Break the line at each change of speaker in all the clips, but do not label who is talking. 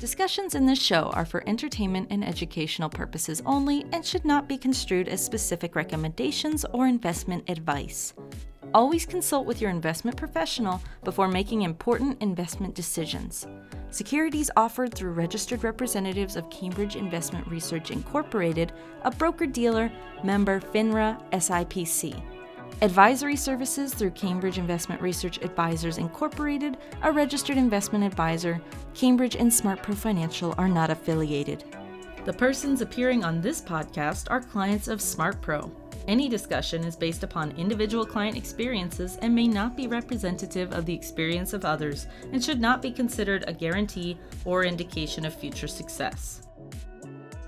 Discussions in this show are for entertainment and educational purposes only and should not be construed as specific recommendations or investment advice. Always consult with your investment professional before making important investment decisions. Securities offered through registered representatives of Cambridge Investment Research Incorporated, a broker-dealer, member FINRA, SIPC. Advisory services through Cambridge Investment Research Advisors Incorporated, a registered investment advisor. Cambridge and SmartPro Financial are not affiliated. The persons appearing on this podcast are clients of SmartPro. Any discussion is based upon individual client experiences and may not be representative of the experience of others and should not be considered a guarantee or indication of future success.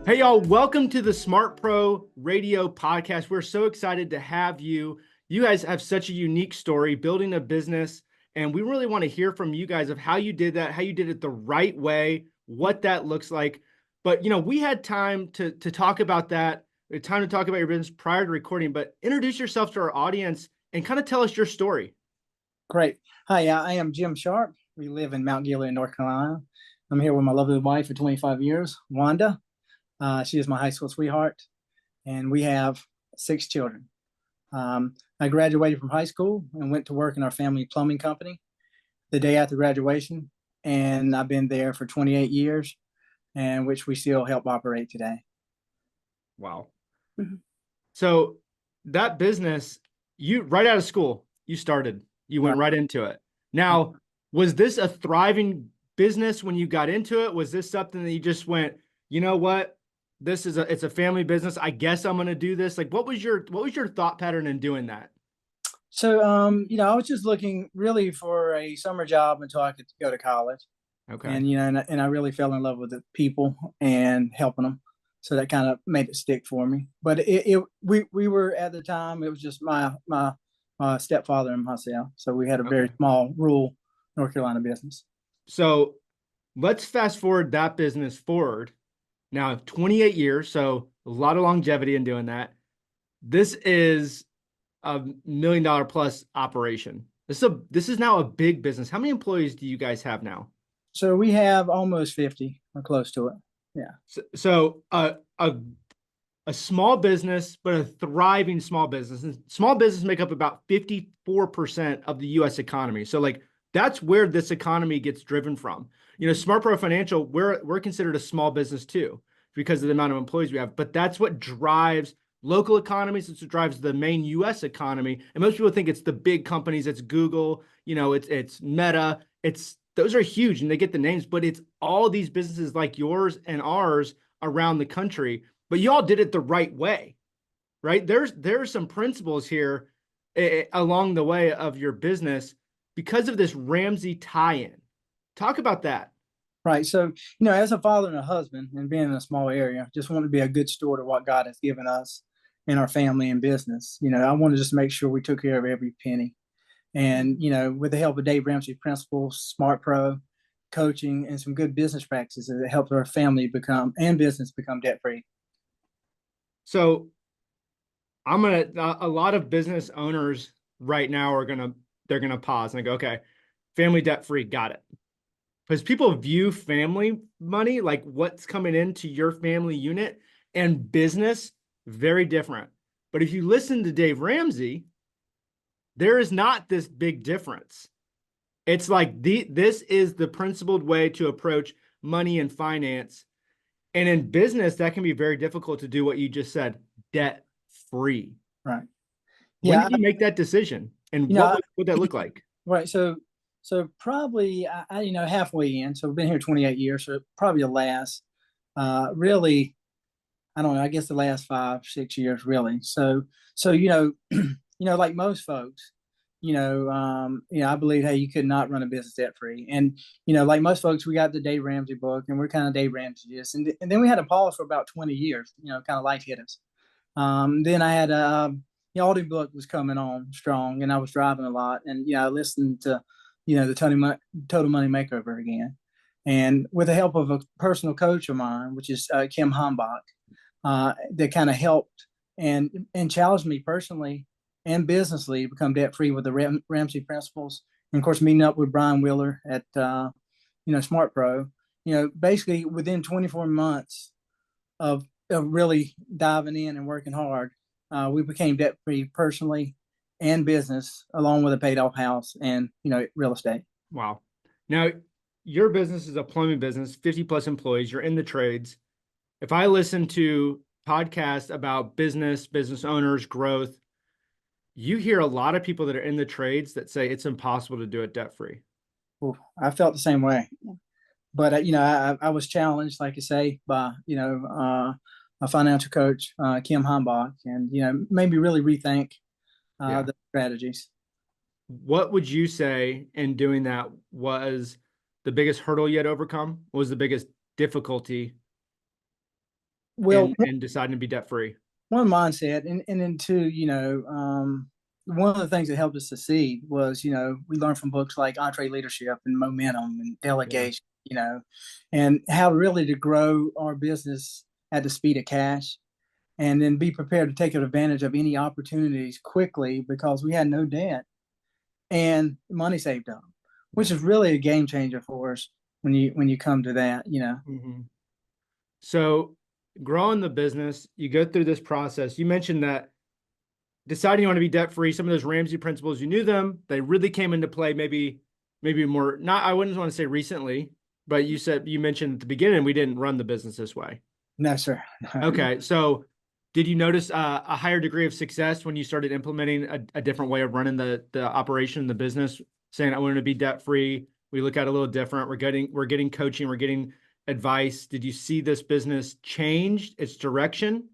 Hey y'all, welcome to the SmartPro Radio Podcast. We're so excited to have you. You guys have such a unique story, building a business, and we really want to hear from you guys of how you did that, how you did it the right way, what that looks like. But, we had time to talk about that. We had time to talk about your business prior to recording, but introduce yourself to our audience and kind of tell us your story.
Great. Hi, I am Jim Sharpe. We live in Mount Gilead, North Carolina. I'm here with my lovely wife for 25 years, Wanda. She is my high school sweetheart, and we have 6 children. I graduated from high school and went to work in our family plumbing company the day after graduation, and I've been there for 28 years, and which we still help operate today.
Wow. Mm-hmm. So that business, you right out of school, you went right into it. Now, was this a thriving business when you got into it? Was this something that you just went, you know what? It's a family business. I guess I'm going to do this. Like, what was your thought pattern in doing that?
So, I was just looking really for a summer job until I could go to college.
Okay.
And I really fell in love with the people and helping them. So that kind of made it stick for me. But we were at the time, it was just my stepfather and myself. So we had a very small rural North Carolina business. So
let's fast forward that business forward. Now, 28 years, so a lot of longevity in doing that. This is a $1 million plus operation. This is now a big business. How many employees do you guys have now?
So we have almost 50 or close to it. Yeah.
So a small business, but a thriving small business. And small business make up about 54% of the U.S. economy. So that's where this economy gets driven from. SmartPro Financial, we're considered a small business too because of the amount of employees we have. But that's what drives local economies. It's what drives the main U.S. economy. And most people think it's the big companies. It's Google. It's Meta. Those are huge and they get the names. But it's all these businesses like yours and ours around the country. But you all did it the right way, right? There's some principles here along the way of your business because of this Ramsey tie-in. Talk about that.
Right. So, as a father and a husband and being in a small area, just want to be a good steward of what God has given us in our family and business. I want to just make sure we took care of every penny. And, with the help of Dave Ramsey principles, SmartPro, coaching, and some good business practices, it helps our family and business become debt-free.
So a lot of business owners right now they're going to pause and they go, okay, family debt-free, got it. Because people view family money, like what's coming into your family unit, and business very different. But if you listen to Dave Ramsey, there is not this big difference. It's like this is the principled way to approach money and finance. And in business, that can be very difficult to do what you just said, debt-free.
Right.
When did you make that decision? And what would that look like?
Right. So probably, halfway in. So we've been here 28 years. So probably the last, really, I don't know, I guess the last 5-6 years, really. So like most folks, I believe, hey, you could not run a business debt free. And, like most folks, we got the Dave Ramsey book and we're kind of Dave Ramsey-ists. And then we had a pause for about 20 years, kind of life hit us. Then I had the audio book was coming on strong and I was driving a lot. And, I listened to, the Total Money Makeover again. And with the help of a personal coach of mine, which is Kim Hambach, that kind of helped and challenged me personally and businessly to become debt-free with the Ramsey principles. And of course, meeting up with Brian Wheeler at, SmartPro basically within 24 months of really diving in and working hard, we became debt free personally and business, along with a paid off house and real estate.
Wow. Now, your business is a plumbing business, 50 plus employees. You're in the trades. If I listen to podcasts about business owners, growth, you hear a lot of people that are in the trades that say it's impossible to do it debt free.
Ooh, I felt the same way, but I was challenged, like you say, by a financial coach, Kim Heimbach, and made me really rethink
Yeah.
the strategies.
What would you say in doing that was the biggest hurdle you had to overcome? What was the biggest difficulty
Well,
in deciding to be debt free?
one mindset, and then two, one of the things that helped us succeed was, we learned from books like EntreLeadership and Momentum and Delegation, and how really to grow our business at the speed of cash, and then be prepared to take advantage of any opportunities quickly because we had no debt and money saved up, which is really a game changer for us when you come to that.
Mm-hmm. So growing the business, you go through this process. You mentioned that deciding you want to be debt free, some of those Ramsey principles, you knew them. They really came into play maybe more, not, I wouldn't want to say recently, but you mentioned at the beginning, we didn't run the business this way.
No, sir.
Okay. So did you notice a higher degree of success when you started implementing a different way of running the operation, the business, saying I want to be debt free? We look at it a little different. We're getting coaching, we're getting advice. Did you see this business change its direction?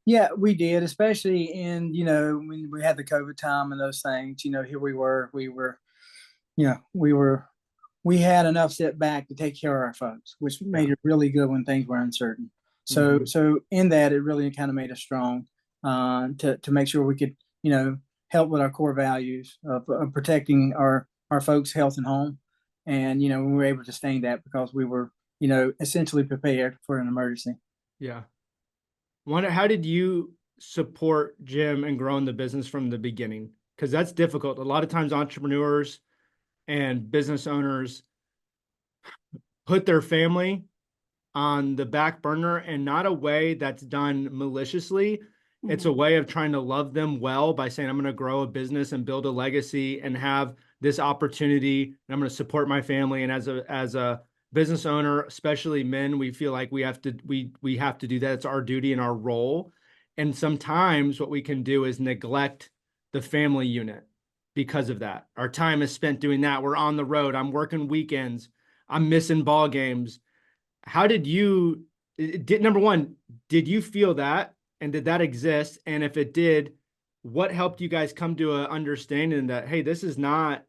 Yeah, we did, especially in, when we had the COVID time and those things. Here we had enough setback to take care of our folks, which made it really good when things were uncertain. So, so in that, it really kind of made us strong to make sure we could, help with our core values of protecting our folks' health and home. And, we were able to sustain that because we were, essentially prepared for an emergency.
Yeah. Wonder, how did you support Jim and growing the business from the beginning? Because that's difficult. A lot of times entrepreneurs and business owners put their family on the back burner, and not a way that's done maliciously. Mm-hmm. It's a way of trying to love them well by saying, I'm going to grow a business and build a legacy and have this opportunity, and I'm going to support my family. And as a business owner, especially men, we feel like we have to do that. It's our duty and our role. And sometimes what we can do is neglect the family unit because of that. Our time is spent doing that. We're on the road. I'm working weekends. I'm missing ball games. How did number one, did you feel that? And did that exist? And if it did, what helped you guys come to an understanding that, hey, this is not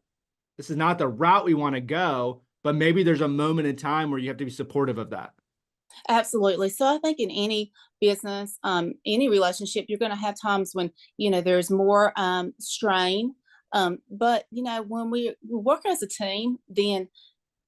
the route we want to go, but maybe there's a moment in time where you have to be supportive of that?
Absolutely. So I think in any business, any relationship, you're going to have times when, there's more strain. But, when we work as a team, then,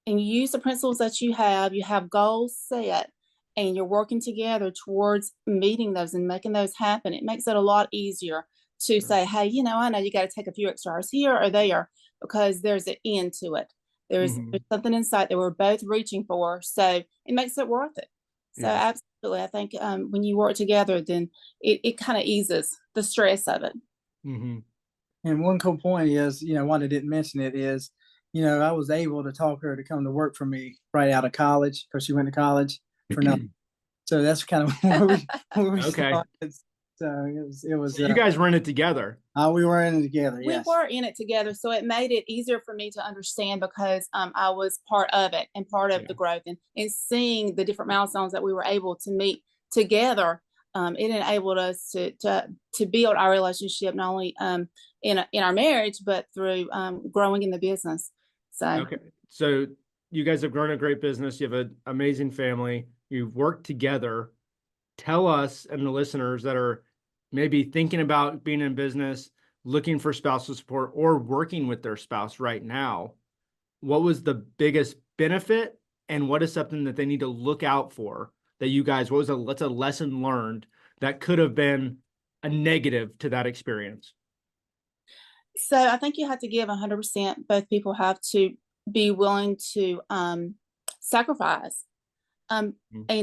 and you use the principles that you have goals set, and you're working together towards meeting those and making those happen. It makes it a lot easier to say, hey, I know you got to take a few extra hours here or there because there's an end to it. There's something in sight that we're both reaching for. So it makes it worth it. So absolutely. I think when you work together, then it kind of eases the stress of it.
Mm-hmm.
And one cool point is, Wanda didn't mention it, is, I was able to talk her to come to work for me right out of college because she went to college for nothing. So that's kind of where we started. So it was.
So you guys were in it together.
We were in it together. Yes.
We were in it together, so it made it easier for me to understand because I was part of it and part of the growth and seeing the different milestones that we were able to meet together. It enabled us to build our relationship not only in our marriage but through growing in the business.
So you guys have grown a great business. You have an amazing family. You've worked together. Tell us and the listeners that are maybe thinking about being in business, looking for spousal support, or working with their spouse right now, what was the biggest benefit and what is something that they need to look out for that you guys, what's a lesson learned that could have been a negative to that experience?
So I think you have to give 100%. Both people have to be willing to sacrifice and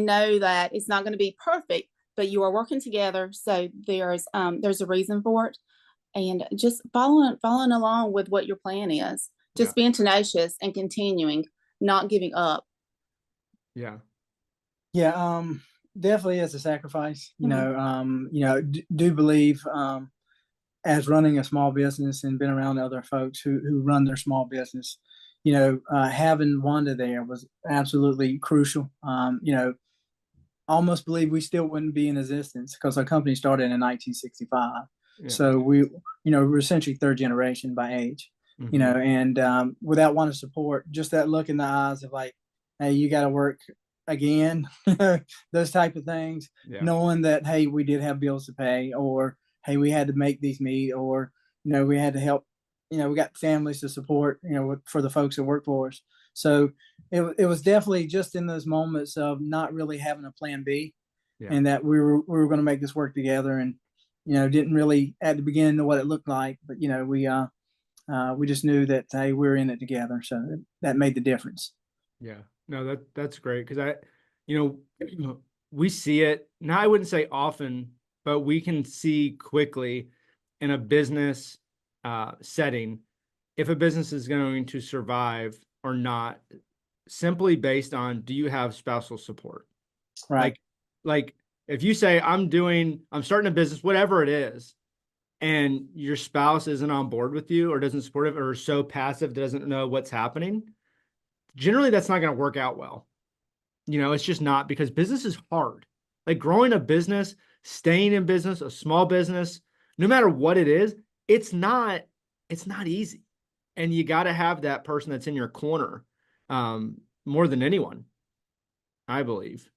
know that it's not going to be perfect, but you are working together. So there's a reason for it, and just following along with what your plan is. Just being tenacious and continuing, not giving up.
Yeah. Definitely is a sacrifice. Do believe as running a small business and been around other folks who run their small business, having Wanda there was absolutely crucial. Almost believe we still wouldn't be in existence because our company started in 1965. Yeah. So we're essentially third generation by age, and without Wanda's support, just that look in the eyes of like, hey, you got to work again, those type of things, knowing that, hey, we did have bills to pay, or, hey, we had to make these meet, or, we had to help, we got families to support, for the folks that work for us. So it was definitely just in those moments of not really having a plan B, and that we were going to make this work together, and, didn't really at the beginning know what it looked like, but, we just knew that, hey, we're in it together. So that made the difference.
Yeah. No, that's great. Cause we see it now. I wouldn't say often, but we can see quickly in a business setting, if a business is going to survive or not, simply based on, do you have spousal support?
Right.
Like if you say, I'm starting a business, whatever it is, and your spouse isn't on board with you or doesn't support it or is so passive, doesn't know what's happening, generally that's not going to work out well. It's just not, because business is hard. Like growing a business, staying in business, a small business, no matter what it is, it's not easy. And you got to have that person that's in your corner more than anyone, I believe.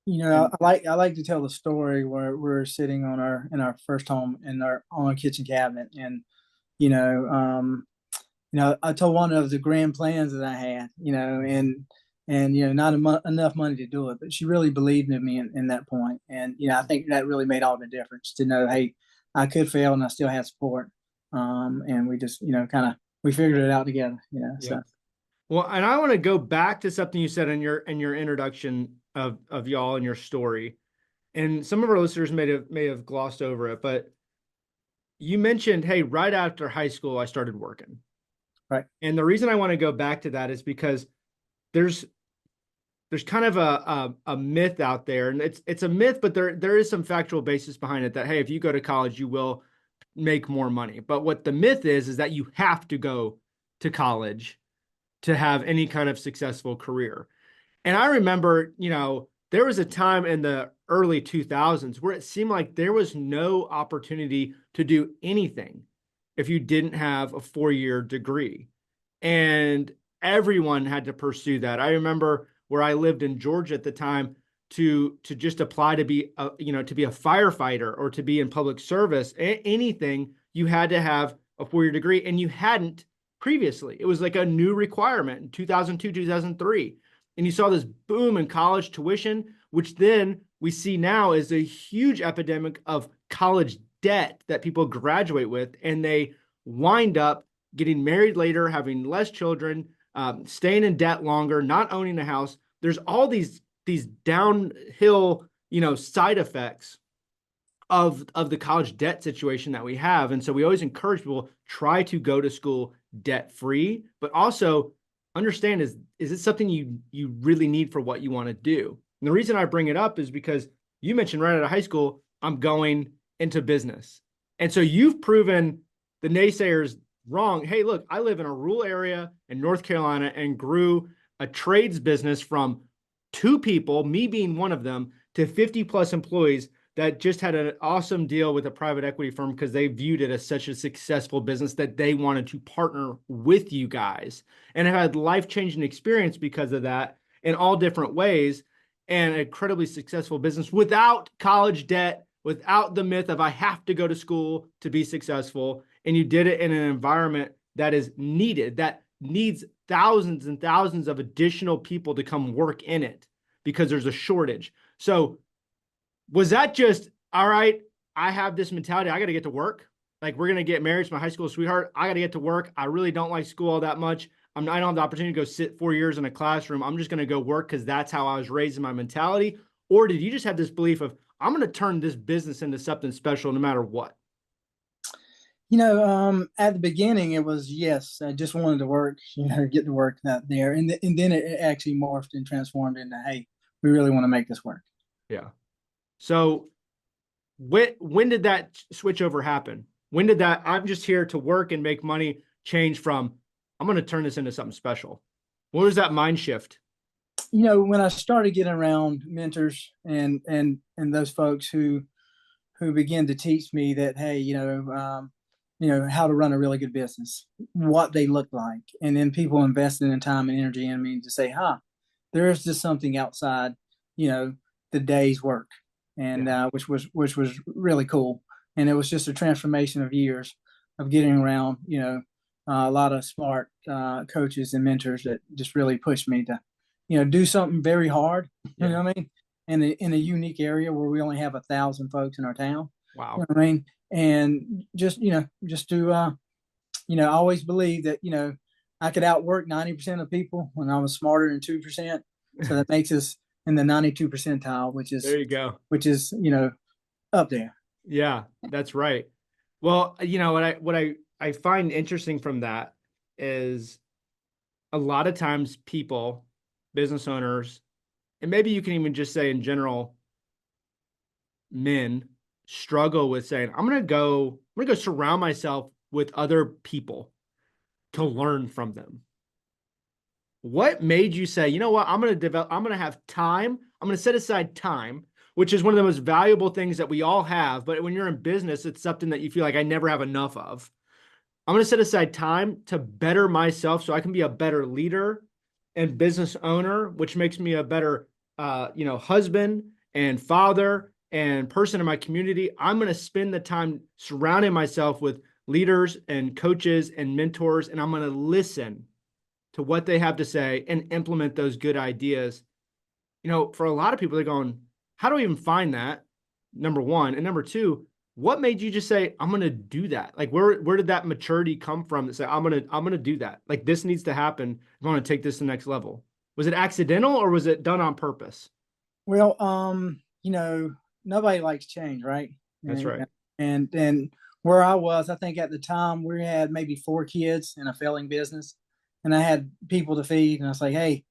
I like to tell the story where we're sitting in our first home on our kitchen cabinet, and I told one of the grand plans that I had, and not enough money to do it, but she really believed in me in that point. And, I think that really made all the difference to know, hey, I could fail and I still had support. And we just, we figured it out together, so.
Well, and I want to go back to something you said in your introduction of y'all and your story. And some of our listeners may have glossed over it, but you mentioned, hey, right after high school, I started working.
Right.
And the reason I want to go back to that is because there's kind of a myth out there, and it's a myth, but there is some factual basis behind it that, hey, if you go to college, you will make more money. But what the myth is that you have to go to college to have any kind of successful career. And I remember, there was a time in the early 2000s where it seemed like there was no opportunity to do anything if you didn't have a 4-year degree. And everyone had to pursue that. I remember where I lived in Georgia at the time, to just apply to be a firefighter or to be in public service, anything, you had to have a 4-year degree, and you hadn't previously. It was like a new requirement in 2002, 2003. And you saw this boom in college tuition, which then we see now is a huge epidemic of college debt that people graduate with, and they wind up getting married later, having less children, staying in debt longer, not owning a house. There's all these downhill, side effects of the college debt situation that we have. And so we always encourage people, try to go to school debt free, but also understand, is it something you really need for what you want to do? And the reason I bring it up is because you mentioned right out of high school, I'm going into business. And so you've proven the naysayers wrong. Hey, look, I live in a rural area in North Carolina and grew a trades business from 2 people, me being one of them, to 50 plus employees that just had an awesome deal with a private equity firm because they viewed it as such a successful business that they wanted to partner with you guys, and have had life-changing experience because of that in all different ways, and an incredibly successful business without college debt, without the myth of I have to go to school to be successful. And you did it in an environment that is needed, that needs thousands and thousands of additional people to come work in it because there's a shortage. So was that just, all right, I have this mentality, I got to get to work. Like, we're going to get married to my high school sweetheart. I got to get to work. I really don't like school all that much. I don't have the opportunity to go sit 4 years in a classroom. I'm just going to go work because that's how I was raised in my mentality? Or did you just have this belief of, I'm going to turn this business into something special no matter what?
At the beginning, it was, yes, I just wanted to work, get to work out there. And then it actually morphed and transformed into, hey, we really want to make this work.
Yeah. So when did that switch over happen? When did that, I'm just here to work and make money, change from, I'm going to turn this into something special? What was that mind shift?
When I started getting around mentors and those folks who began to teach me that, hey, how to run a really good business, what they look like, and then people investing in time and energy in me to say, there is just something outside, the day's work, and which was really cool. And it was just a transformation of years of getting around, a lot of smart coaches and mentors that just really pushed me to, do something very hard. You know what I mean? In a unique area where we only have 1,000 folks in our town.
Wow.
You know what I mean? And just to, I always believe that, I could outwork 90% of people when I was smarter than 2%. So that makes us in the 92 percentile, which is,
there you go.
Which is, up there.
Yeah, that's right. Well, what I find interesting from that is a lot of times people, business owners, and maybe you can even just say in general, men struggle with saying, I'm gonna go surround myself with other people to learn from them. What made you say, you know what, I'm gonna have time, I'm gonna set aside time, which is one of the most valuable things that we all have, but when you're in business, it's something that you feel like I never have enough of. I'm gonna set aside time to better myself so I can be a better leader and business owner, which makes me a better husband and father and person in my community. I'm going to spend the time surrounding myself with leaders and coaches and mentors, and I'm going to listen to what they have to say and implement those good ideas. For a lot of people, they're going, how do I even find that? Number one. And number two, what made you just say, I'm going to do that? Like, where did that maturity come from that say, I'm going to do that? Like, this needs to happen. I'm going to take this to the next level. Was it accidental or was it done on purpose?
Well, nobody likes change, right?
That's right.
And where I was, I think at the time we had maybe 4 kids in a failing business, and I had people to feed, and I was like, hey,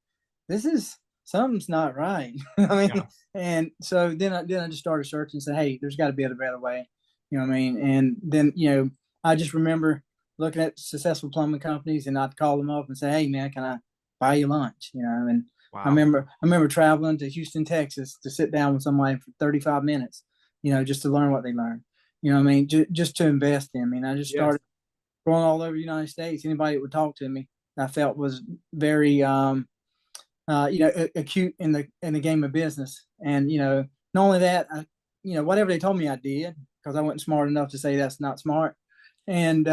something's not right. I mean, and so then I just started searching and said, hey, there's got to be a better way. You know what I mean? And then, I just remember looking at successful plumbing companies, and I'd call them up and say, hey man, can I buy you lunch? And wow. I remember traveling to Houston, Texas to sit down with somebody for 35 minutes, just to learn what they learned. You know what I mean? Just to invest in me. And I just started going all over the United States. Anybody that would talk to me, I felt was very, acute in the game of business. And, not only that, whatever they told me I did, because I wasn't smart enough to say that's not smart. And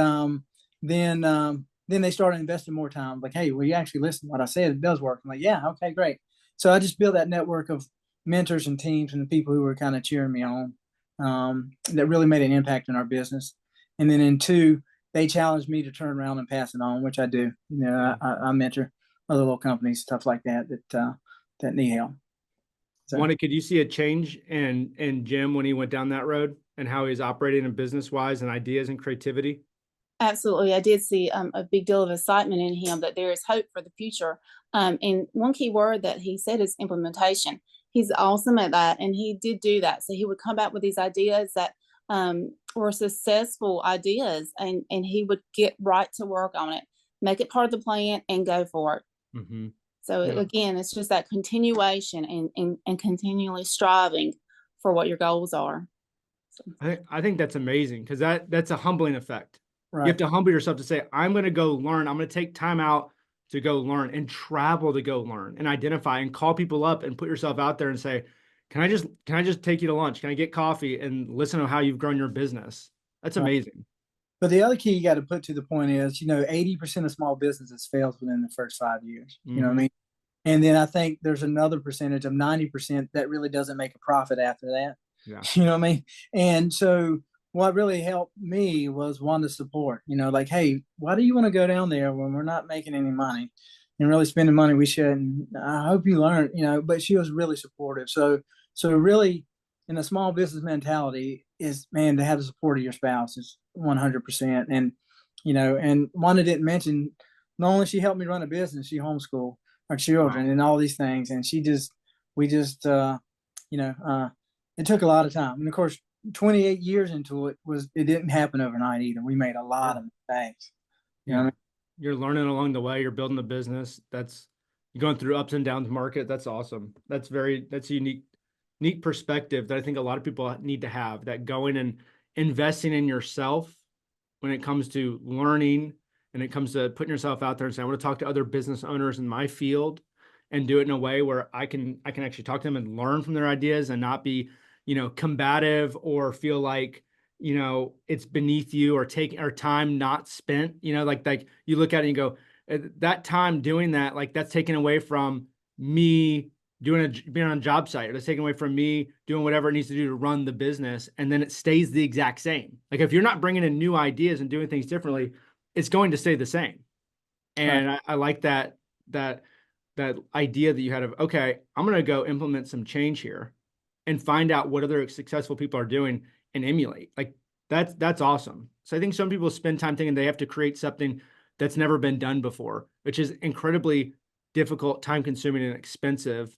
then they started investing more time. Like, hey, will you actually listen to what I said? It does work. I'm like, yeah, okay, great. So I just built that network of mentors and teams and the people who were kind of cheering me on, that really made an impact in our business. And then in 2, they challenged me to turn around and pass it on, which I do. I mentor other little companies, stuff like that need help. So,
Wanda, could you see a change in Jim when he went down that road and how he's operating in business wise and ideas and creativity?
Absolutely. I did see a big deal of excitement in him that there is hope for the future. And one key word that he said is implementation. He's awesome at that. And he did do that. So he would come back with these ideas that were successful ideas, and he would get right to work on it, make it part of the plan and go for it. Mm-hmm. So again, it's just that continuation and continually striving for what your goals are.
So. I think that's amazing, because that's a humbling effect.
Right.
You have to humble yourself to say, I'm going to go learn. I'm going to take time out to go learn and travel to go learn and identify and call people up and put yourself out there and say, can I just take you to lunch? Can I get coffee and listen to how you've grown your business? That's amazing.
But the other key you got to put to the point is, 80% of small businesses fails within the first 5 years. Mm-hmm. You know what I mean? And then I think there's another percentage of 90% that really doesn't make a profit after that. Yeah. You know what I mean? And so what really helped me was Wanda's support. Like, hey, why do you want to go down there when we're not making any money and really spending money we shouldn't? I hope you learn, but she was really supportive. So really, in a small business mentality is, man, to have the support of your spouse is 100%. And Wanda didn't mention, not only she helped me run a business, she homeschooled our children and all these things. And we just, it took a lot of time. And of course, 28 years into it didn't happen overnight either. We made a lot of mistakes. You know what I mean?
You're learning along the way. You're building the business. You're going through ups and downs market. That's awesome. That's a unique perspective that I think a lot of people need to have, that going and investing in yourself when it comes to learning and it comes to putting yourself out there and saying, I want to talk to other business owners in my field and do it in a way where I can actually talk to them and learn from their ideas and not be, combative or feel like, it's beneath you or time not spent, like you look at it and you go, that time doing that, like that's taken away from me being on a job site, or that's taken away from me doing whatever it needs to do to run the business. And then it stays the exact same. Like if you're not bringing in new ideas and doing things differently, it's going to stay the same. And right. I like that idea that you had of, okay, I'm going to go implement some change here and find out what other successful people are doing and emulate. Like that's awesome. So I think some people spend time thinking they have to create something that's never been done before, which is incredibly difficult, time consuming, and expensive.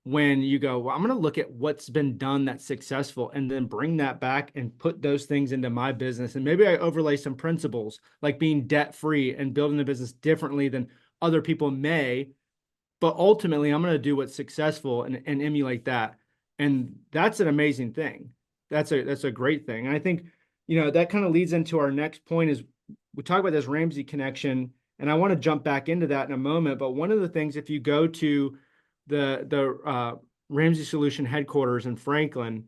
When you go, well, I'm going to look at what's been done that's successful and then bring that back and put those things into my business. And maybe I overlay some principles like being debt free and building the business differently than other people may. But ultimately, I'm going to do what's successful and emulate that. And that's an amazing thing. That's a great thing. And I think, that kind of leads into our next point is we talk about this Ramsey connection. And I want to jump back into that in a moment. But one of the things, if you go to the Ramsey Solution headquarters in Franklin,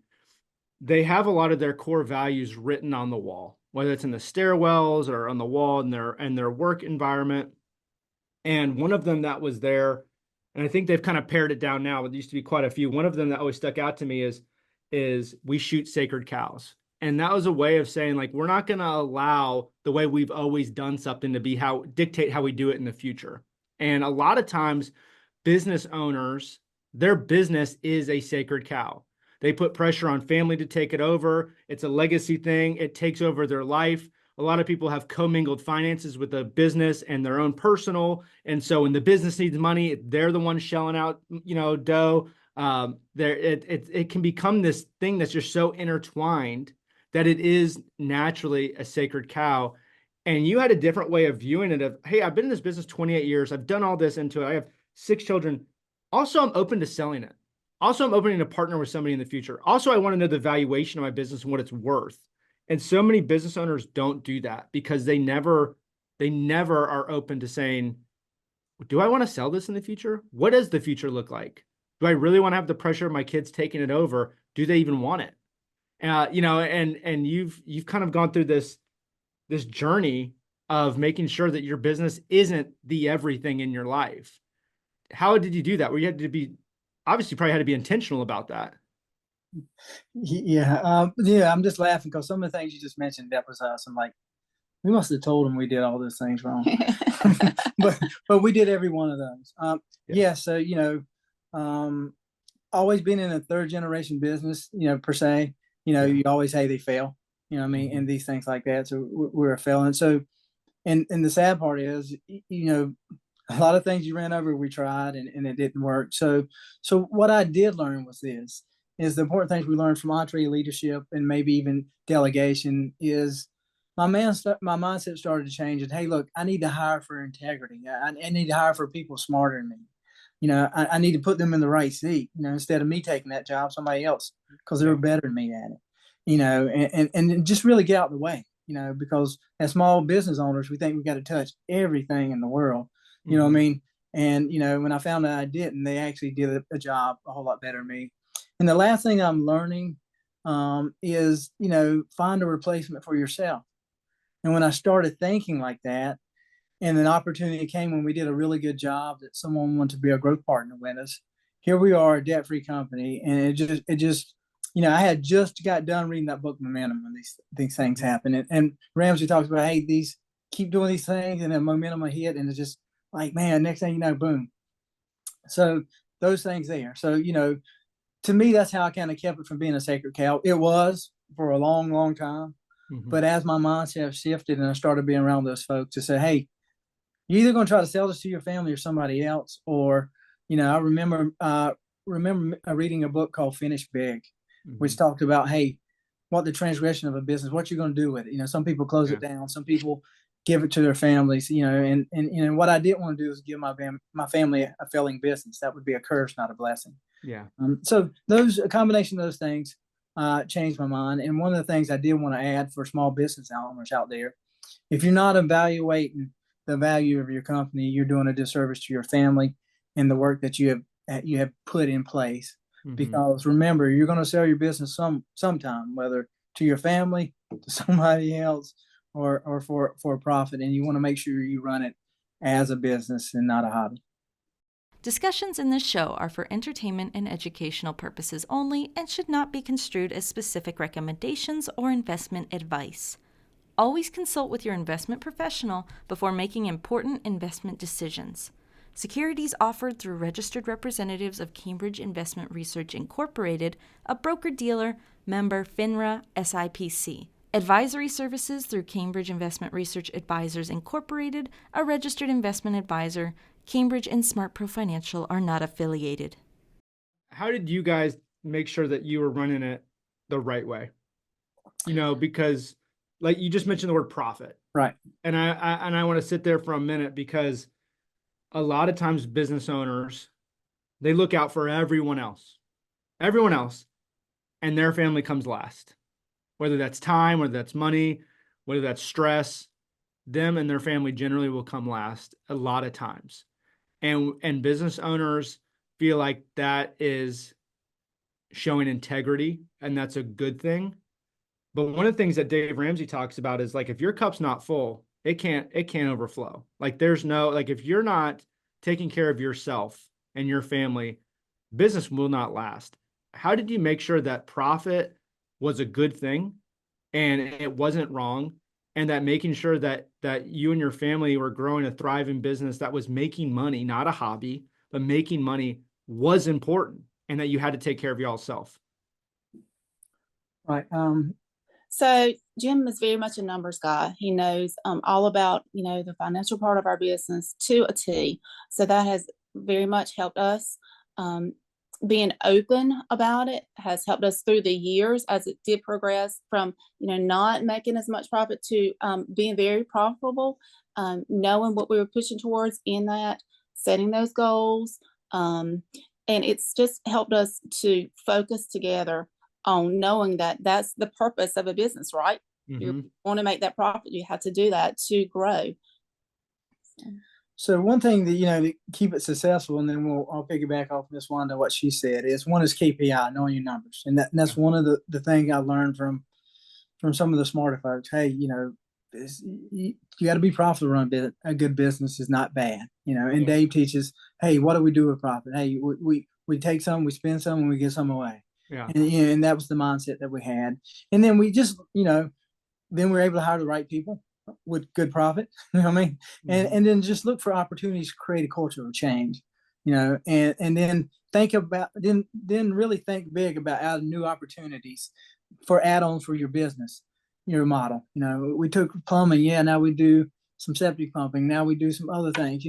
they have a lot of their core values written on the wall, whether it's in the stairwells or on the wall in their work environment. And one of them that was there, and I think they've kind of pared it down now. It used to be quite a few. One of them that always stuck out to me is we shoot sacred cows. And that was a way of saying, like, we're not going to allow the way we've always done something to dictate how we do it in the future. And a lot of times business owners, their business is a sacred cow. They put pressure on family to take it over. It's a legacy thing. It takes over their life. A lot of people have commingled finances with the business and their own personal. And so when the business needs money, they're the ones shelling out, dough. It can become this thing that's just so intertwined that it is naturally a sacred cow. And you had a different way of viewing it of, hey, I've been in this business 28 years. I've done all this into it. I have 6 children. Also, I'm open to selling it. Also, I'm open to partner with somebody in the future. Also, I want to know the valuation of my business and what it's worth. And so many business owners don't do that because they never are open to saying, do I want to sell this in the future? What does the future look like? Do I really want to have the pressure of my kids taking it over? Do they even want it? And you've kind of gone through this journey of making sure that your business isn't the everything in your life. How did you do that? Where you had to be, obviously, probably had to be intentional about that.
Yeah. I'm just laughing because some of the things you just mentioned, that was us. I'm like, we must have told them we did all those things wrong. but we did every one of those. So, always been in a third generation business, per se, you always say they fail, I mean, and these things like that. So we're a fail. And so, and the sad part is, a lot of things you ran over, we tried and it didn't work. So what I did learn was this, is the important things we learned from entree leadership and maybe even delegation is my mindset started to change. And hey, look, I need to hire for integrity. I need to hire for people smarter than me. I need to put them in the right seat, instead of me taking that job, somebody else, because they were better than me at it, and just really get out of the way, because as small business owners, we think we got to touch everything in the world. You know what I mean? And, when I found out I didn't, they actually did a job a whole lot better than me. And the last thing I'm learning is, find a replacement for yourself. And when I started thinking like that, and an opportunity came when we did a really good job that someone wanted to be a growth partner with us, here we are, a debt-free company. And it just I had just got done reading that book, Momentum, when these things happen. And Ramsey talks about, hey, keep doing these things, and then momentum will hit, and it's just like, man, next thing you know, boom. So those things there. So, to me, that's how I kind of kept it from being a sacred cow. It was for a long, long time. But as my mindset shifted and I started being around those folks to say, hey, you're either going to try to sell this to your family or somebody else, or, I remember reading a book called Finish Big, which talked about, hey, what the transgression of a business, what you're going to do with it. Some people close it down, some people give it to their families, and what I didn't want to do is give my family a failing business. That would be a curse, not a blessing.
Yeah.
So a combination of those things changed my mind. And one of the things I did want to add for small business owners out there, if you're not evaluating the value of your company, you're doing a disservice to your family and the work that you have put in place. Because remember, you're going to sell your business sometime, whether to your family, to somebody else, or for a profit. And you want to make sure you run it as a business and not a hobby.
Discussions in this show are for entertainment and educational purposes only and should not be construed as specific recommendations or investment advice. Always consult with your investment professional before making important investment decisions. Securities offered through registered representatives of Cambridge Investment Research Incorporated, a broker-dealer, member FINRA SIPC. Advisory services through Cambridge Investment Research Advisors Incorporated, a registered investment advisor. Cambridge and SmartPro Financial are not affiliated.
How did you guys make sure that you were running it the right way? Because like you just mentioned the word profit.
Right.
And I want to sit there for a minute, because a lot of times business owners, they look out for everyone else, and their family comes last. Whether that's time, whether that's money, whether that's stress, them and their family generally will come last a lot of times. And business owners feel like that is showing integrity, and that's a good thing. But one of the things that Dave Ramsey talks about is, like, if your cup's not full, it can't overflow. Like, there's no, like, if you're not taking care of yourself and your family, business will not last. How did you make sure that profit was a good thing and it wasn't wrong, and that making sure that you and your family were growing a thriving business that was making money, not a hobby, but making money, was important, and that you had to take care of yourself?
Right.
So Jim is very much a numbers guy. He knows all about, the financial part of our business to a T. So that has very much helped us. Being open about it has helped us through the years as it did progress from, not making as much profit to being very profitable, knowing what we were pushing towards in that, setting those goals. And it's just helped us to focus together on knowing that that's the purpose of a business, right? You want to make that profit, you have to do that to grow.
So one thing that, to keep it successful, and then I'll piggyback off Miss Wanda, what she said, is one is KPI, knowing your numbers. And that's one of the things I learned from some of the smarter folks. Hey, you got to be profitable to run a good business is not bad. And Dave teaches, hey, what do we do with profit? Hey, we take some, we spend some, and we give some away.
Yeah.
And that was the mindset that we had. And then we just, then we were able to hire the right people with good profit, you know what I mean? And then just look for opportunities to create a culture of change, and then then really think big about adding new opportunities for add-ons for your business, your model. We took plumbing, now we do some septic pumping, now we do some other things,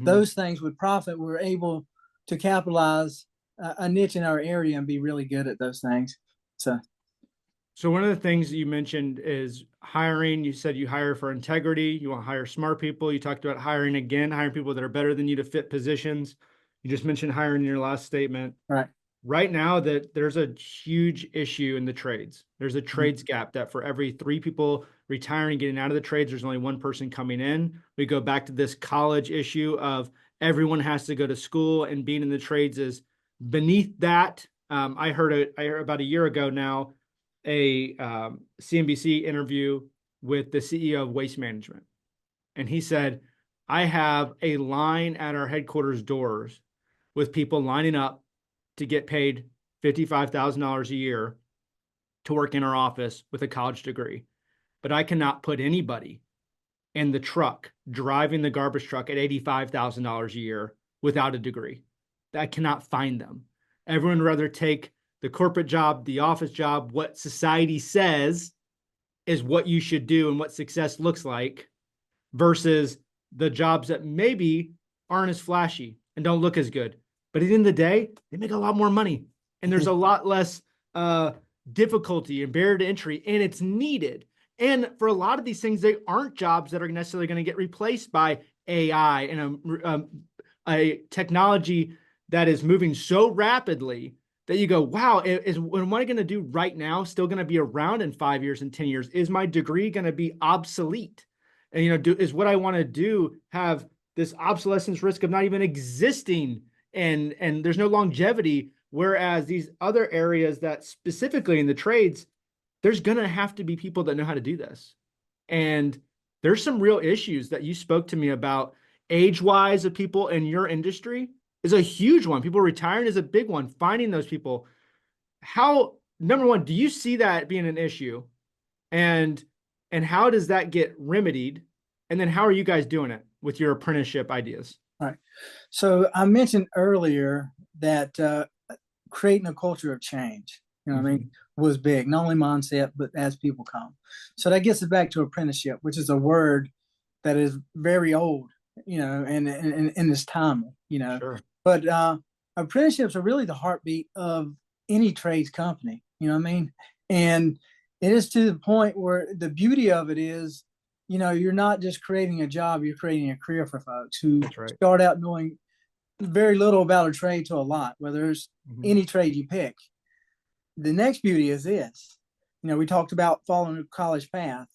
those things with profit, we're able to capitalize a niche in our area and be really good at those things.
So one of the things that you mentioned is hiring. You said you hire for integrity. You want to hire smart people. You talked about hiring people that are better than you to fit positions. You just mentioned hiring in your last statement.
Right.
Right now, that there's a huge issue in the trades. There's a trades gap that for every 3 people retiring and getting out of the trades, there's only 1 person coming in. We go back to this college issue of everyone has to go to school, and being in the trades is beneath that. I heard about a year ago now, a CNBC interview with the CEO of Waste Management. And he said, I have a line at our headquarters doors with people lining up to get paid $55,000 a year to work in our office with a college degree, but I cannot put anybody in the truck driving the garbage truck at $85,000 a year without a degree. I cannot find them. Everyone would rather take the corporate job, the office job, what society says is what you should do and what success looks like, versus the jobs that maybe aren't as flashy and don't look as good. But at the end of the day, they make a lot more money and there's a lot less difficulty and barrier to entry, and it's needed. And for a lot of these things, they aren't jobs that are necessarily going to get replaced by AI and a technology that is moving so rapidly that you go, wow, what am I going to do right now still going to be around in 5 years and 10 years? Is my degree going to be obsolete? And, is what I want to do have this obsolescence risk of not even existing, and there's no longevity? Whereas these other areas that specifically in the trades, there's going to have to be people that know how to do this. And there's some real issues that you spoke to me about. Age-wise of people in your industry is a huge one. People retiring is a big one. Finding those people. How, number one, do you see that being an issue? And how does that get remedied? And then how are you guys doing it with your apprenticeship ideas?
All right. So I mentioned earlier that creating a culture of change, I mean, was big, not only mindset, but as people come. So that gets us back to apprenticeship, which is a word that is very old, and it's timely,
Sure.
But apprenticeships are really the heartbeat of any trades company, And it is to the point where the beauty of it is, you're not just creating a job, you're creating a career for folks who start out knowing very little about a trade to a lot, whether it's any trade you pick. The next beauty is this. We talked about following a college path.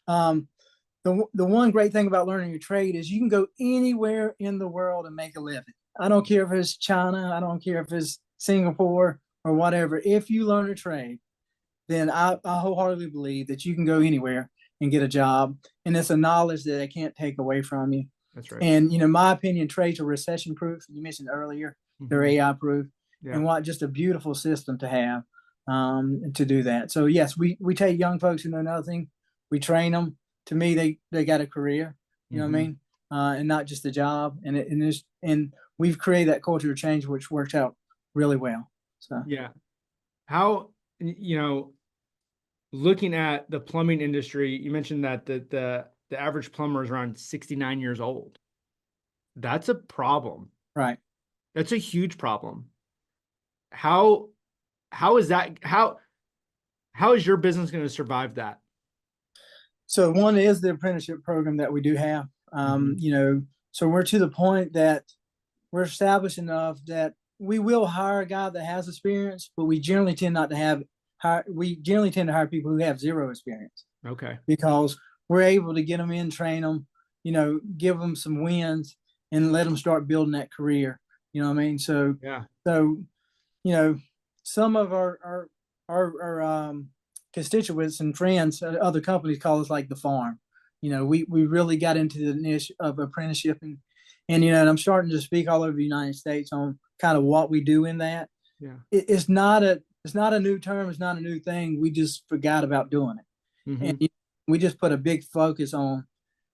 The one great thing about learning a trade is you can go anywhere in the world and make a living. I don't care if it's China, I don't care if it's Singapore or whatever. If you learn a trade, then I wholeheartedly believe that you can go anywhere and get a job. And it's a knowledge that they can't take away from you.
That's right.
And, my opinion, trades are recession proof. You mentioned earlier, they're AI proof. Yeah. And what just a beautiful system to have to do that. So, yes, we take young folks who know nothing. We train them. To me, they got a career, you know what I mean? And not just a job. And we've created that culture of change, which works out really well. So,
yeah. How, looking at the plumbing industry, you mentioned that the average plumber is around 69 years old. That's a problem.
Right.
That's a huge problem. How is that? How is your business going to survive that?
So one is the apprenticeship program that we do have. So we're to the point that we're established enough that we will hire a guy that has experience, but we generally tend to hire people who have zero experience.
Okay.
Because we're able to get them in, train them, give them some wins and let them start building that career. You know what I mean? So,
yeah.
So, some of our constituents and friends, other companies call us like the farm. We really got into the niche of apprenticeship and I'm starting to speak all over the United States on kind of what we do in that.
Yeah.
It's not a new term. It's not a new thing. We just forgot about doing it. And we just put a big focus on,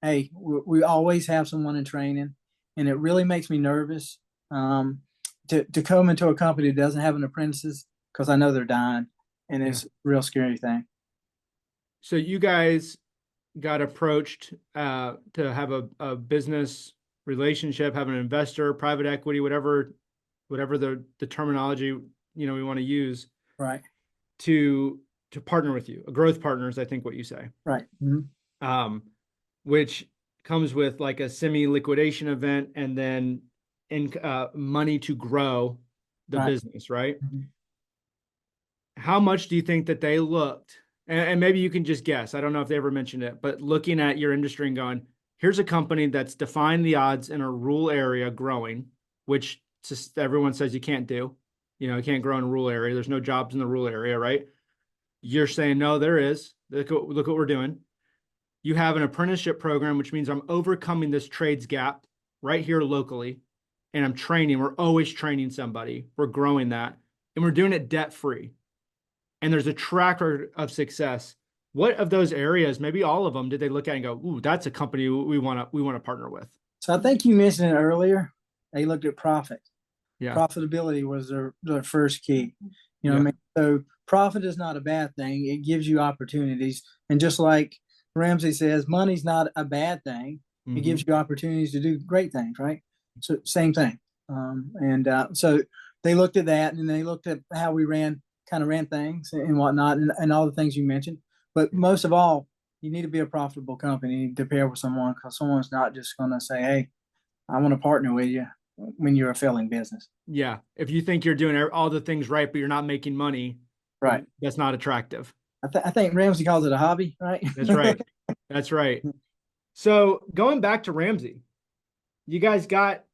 hey, we always have someone in training, and it really makes me nervous to come into a company that doesn't have an apprentices, because I know they're dying, and it's a real scary thing.
So you guys got approached to have a business relationship, have an investor, private equity, whatever the terminology we want to use,
right?
To partner with you, a growth partner is, I think, what you say,
right?
Which comes with like a semi-liquidation event and then money to grow the business, right? How much do you think that they looked, and maybe you can just guess, I don't know if they ever mentioned it, but looking at your industry and going, here's a company that's defying the odds in a rural area growing, which just everyone says you can't do. You can't grow in a rural area. There's no jobs in the rural area, right? You're saying, no, there is. Look what we're doing. You have an apprenticeship program, which means I'm overcoming this trades gap right here locally. And I'm training. We're always training somebody. We're growing that. and we're doing it debt free, and there's a track record of success, what of those areas, maybe all of them, did they look at and go, ooh, that's a company we want to partner with?
So I think you mentioned it earlier. They looked at profit.
Yeah.
Profitability was their first key. You know
Yeah.
what I mean? So profit is not a bad thing. It gives you opportunities. And just like Ramsey says, money's not a bad thing. It gives you opportunities to do great things, right? So same thing. So they looked at that, and they looked at how we ran things and whatnot, and all the things you mentioned. But most of all, you need to be a profitable company to pair with someone, because someone's not just going to say, hey, I want to partner with you when you're a failing business.
Yeah. If you think you're doing all the things right, but you're not making money,
right,
that's not attractive.
I think Ramsey calls it a hobby, right?
That's right. That's right. So going back to Ramsey, you guys got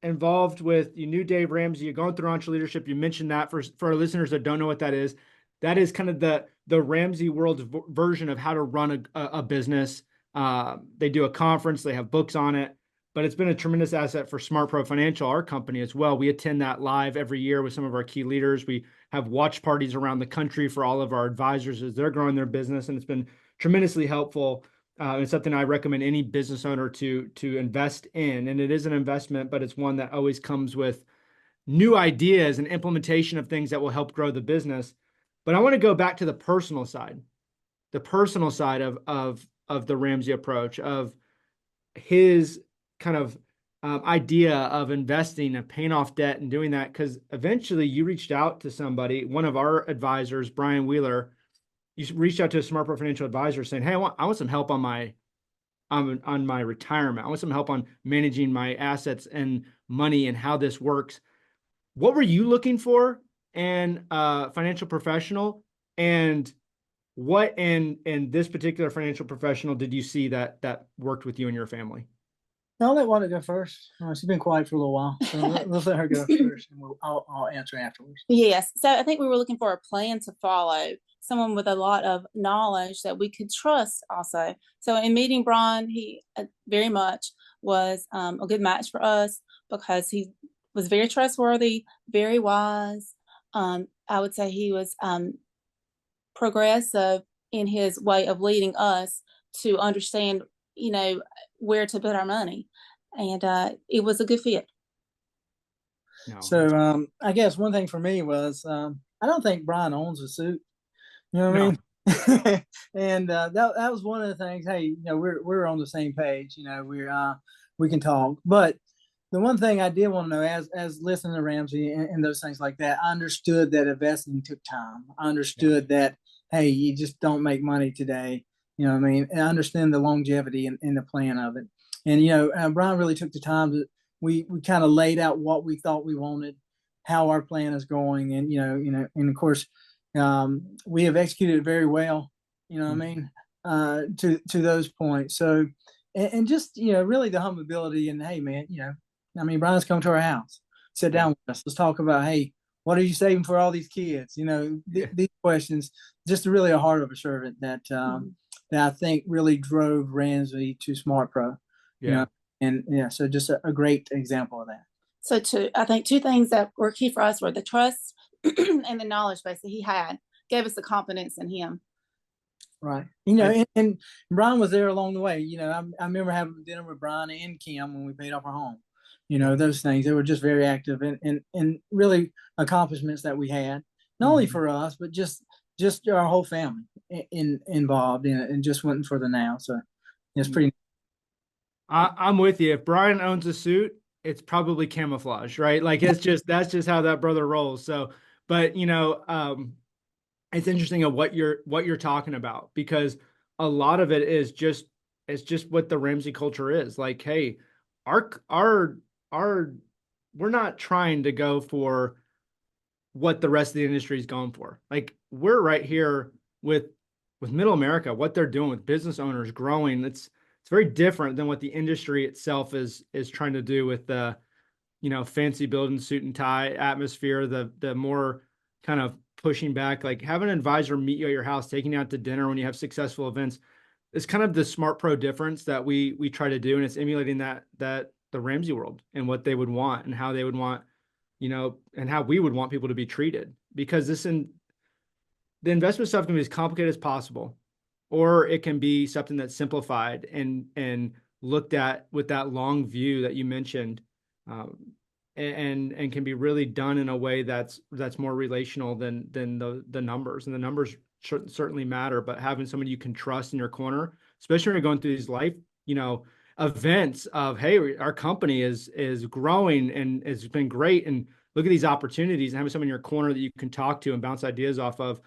involved with, you knew Dave Ramsey, you're going through entrepreneurship. You mentioned that for our listeners that don't know what that is kind of the Ramsey world version of how to run a business. They do a conference, they have books on it, but it's been a tremendous asset for Smart Pro Financial, our company as well. We attend that live every year with some of our key leaders. We have watch parties around the country for all of our advisors as they're growing their business, and it's been tremendously helpful. It's something I recommend any business owner to invest in. And it is an investment, but it's one that always comes with new ideas and implementation of things that will help grow the business. But I want to go back to the personal side of the Ramsey approach, of his kind of idea of investing and paying off debt and doing that. Because eventually you reached out to somebody, one of our advisors, Brian Wheeler. You reached out to a Smart Pro Financial advisor saying, hey, I want some help on my retirement. I want some help on managing my assets and money and how this works. What were you looking for in a financial professional, and what in this particular financial professional did you see that worked with you and your family?
I'll let Wanda go first. She's been quiet for a little while, so let's let her go first, and I'll answer afterwards.
Yes. So I think we were looking for a plan to follow, someone with a lot of knowledge that we could trust also. So in meeting Brian, he very much was a good match for us, because he was very trustworthy, very wise. I would say he was progressive in his way of leading us to understand, where to put our money. And it was a good fit.
No.
So I guess one thing for me was, I don't think Brian owns a suit. You know what I mean? And that was one of the things. Hey, we're on the same page. We can talk. But the one thing I did want to know, as listening to Ramsey and those things like that, I understood that investing took time. I understood that, hey, you just don't make money today. You know what I mean? And I understand the longevity and the plan of it. And Brian really took the time to. We kind of laid out what we thought we wanted, how our plan is going, and and of course, we have executed it very well. You know what I mean? To those points. So, and just really the humility, and hey, man, Brian's come to our house, sit down with us, let's talk about, hey, what are you saving for all these kids? These questions, just really a heart of a servant that I think really drove Ramsey to Smart Pro.
Yeah.
So just a great example of that.
So I think two things that were key for us were the trust and the knowledge base that he had, gave us the confidence in him.
Right. And Brian was there along the way. I remember having dinner with Brian and Kim when we paid off our home. Those things, they were just very active and really accomplishments that we had, not only for us, but just our whole family involved in it, and just went for the now. So it's pretty.
I'm with you. If Brian owns a suit, it's probably camouflage, right? Like that's just how that brother rolls. So, but it's interesting of what you're talking about, because a lot of it is just what the Ramsey culture is. Like, hey, our we're not trying to go for what the rest of the industry is going for. Like, we're right here with middle America, what they're doing with business owners growing. It's very different than what the industry itself is trying to do with the, fancy building suit and tie atmosphere, the more kind of pushing back, like having an advisor meet you at your house, taking you out to dinner when you have successful events. It's kind of the Smart Pro difference that we try to do. And it's emulating that the Ramsey world and what they would want and how they would want, and how we would want people to be treated. because the investment stuff can be as complicated as possible, or it can be something that's simplified and looked at with that long view that you mentioned, and can be really done in a way that's more relational than the numbers. And the numbers certainly matter, but having somebody you can trust in your corner, especially when you're going through these life, events of, hey, our company is growing and it's been great, and look at these opportunities, and having someone in your corner that you can talk to and bounce ideas off of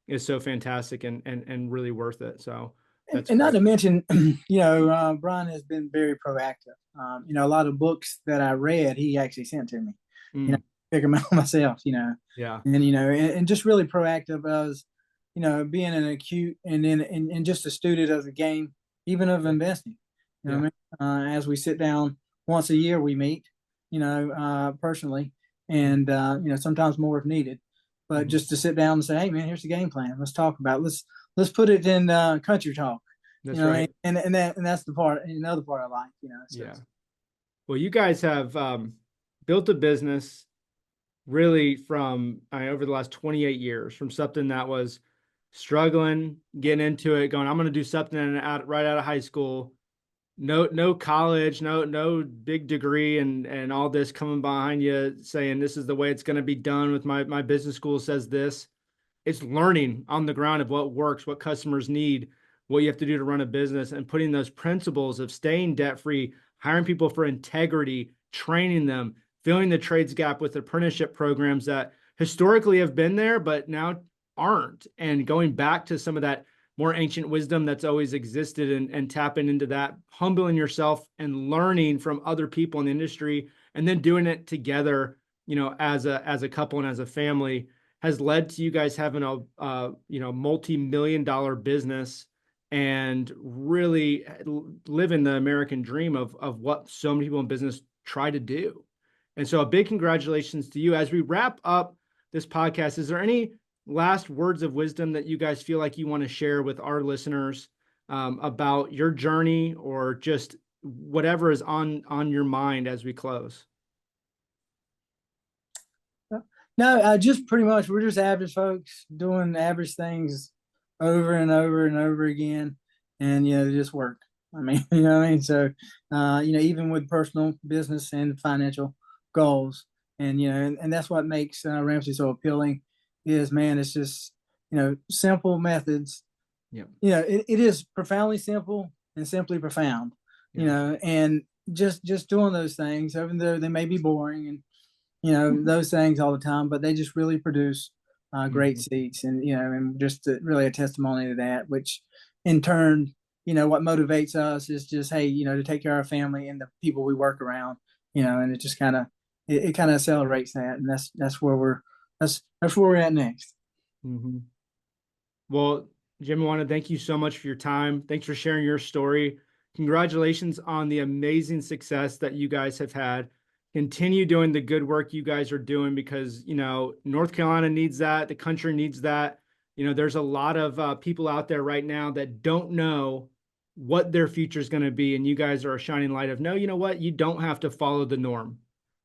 is so fantastic and really worth it. So that's
and not
great.
to mention, Brian has been very proactive. A lot of books that I read, he actually sent to me. Pick them out myself.
Yeah.
And just really proactive as, being an acute and just a student of the game, even of investing. What I mean? As we sit down once a year, we meet, personally, and sometimes more if needed. But just to sit down and say, hey man, here's the game plan. Let's talk about it. Let's put it in country talk.
That's right.
And that's the part, another part I like. So.
Yeah. Well, you guys have built a business really from over the last 28 years, from something that was struggling, getting into it, going, I'm going to do something right out of high school. No college, no big degree and all this coming behind you saying this is the way it's going to be done with my business school says this. It's learning on the ground of what works, what customers need, what you have to do to run a business, and putting those principles of staying debt-free, hiring people for integrity, training them, filling the trades gap with apprenticeship programs that historically have been there, but now aren't, and going back to some of that more ancient wisdom that's always existed and tapping into that, humbling yourself and learning from other people in the industry, and then doing it together, as a couple and as a family, has led to you guys having a multi-million-dollar business and really living the American dream of what so many people in business try to do. And so a big congratulations to you. As we wrap up this podcast, is there any last words of wisdom that you guys feel like you want to share with our listeners about your journey, or just whatever is on your mind as we close?
No, just pretty much, we're just average folks doing average things over and over and over again, and they just work. I mean, you know what I mean? So, even with personal, business, and financial goals, and and that's what makes Ramsey so appealing. Is, man, it's just simple methods.
Yeah.
It is profoundly simple and simply profound. And just doing those things, even though they may be boring and those things all the time, but they just really produce great seeds, and and just really a testimony to that, which in turn, what motivates us is just, hey, to take care of our family and the people we work around, and it just kind of it kind of accelerates that, and that's where we're at next.
Mm-hmm. Well, Jim and Wanda, thank you so much for your time. Thanks for sharing your story. Congratulations on the amazing success that you guys have had. Continue doing the good work you guys are doing, because, North Carolina needs that. The country needs that. There's a lot of people out there right now that don't know what their future is going to be. And you guys are a shining light of, no, you know what? You don't have to follow the norm.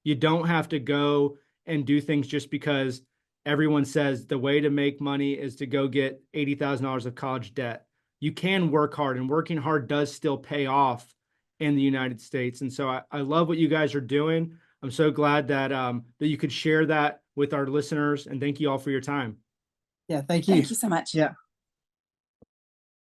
You don't have to go and do things just because everyone says the way to make money is to go get $80,000 of college debt. You can work hard, and working hard does still pay off in the United States. And so I love what you guys are doing. I'm so glad that that you could share that with our listeners, and thank you all for your time.
Yeah, thank you.
Thank you so much.
Yeah.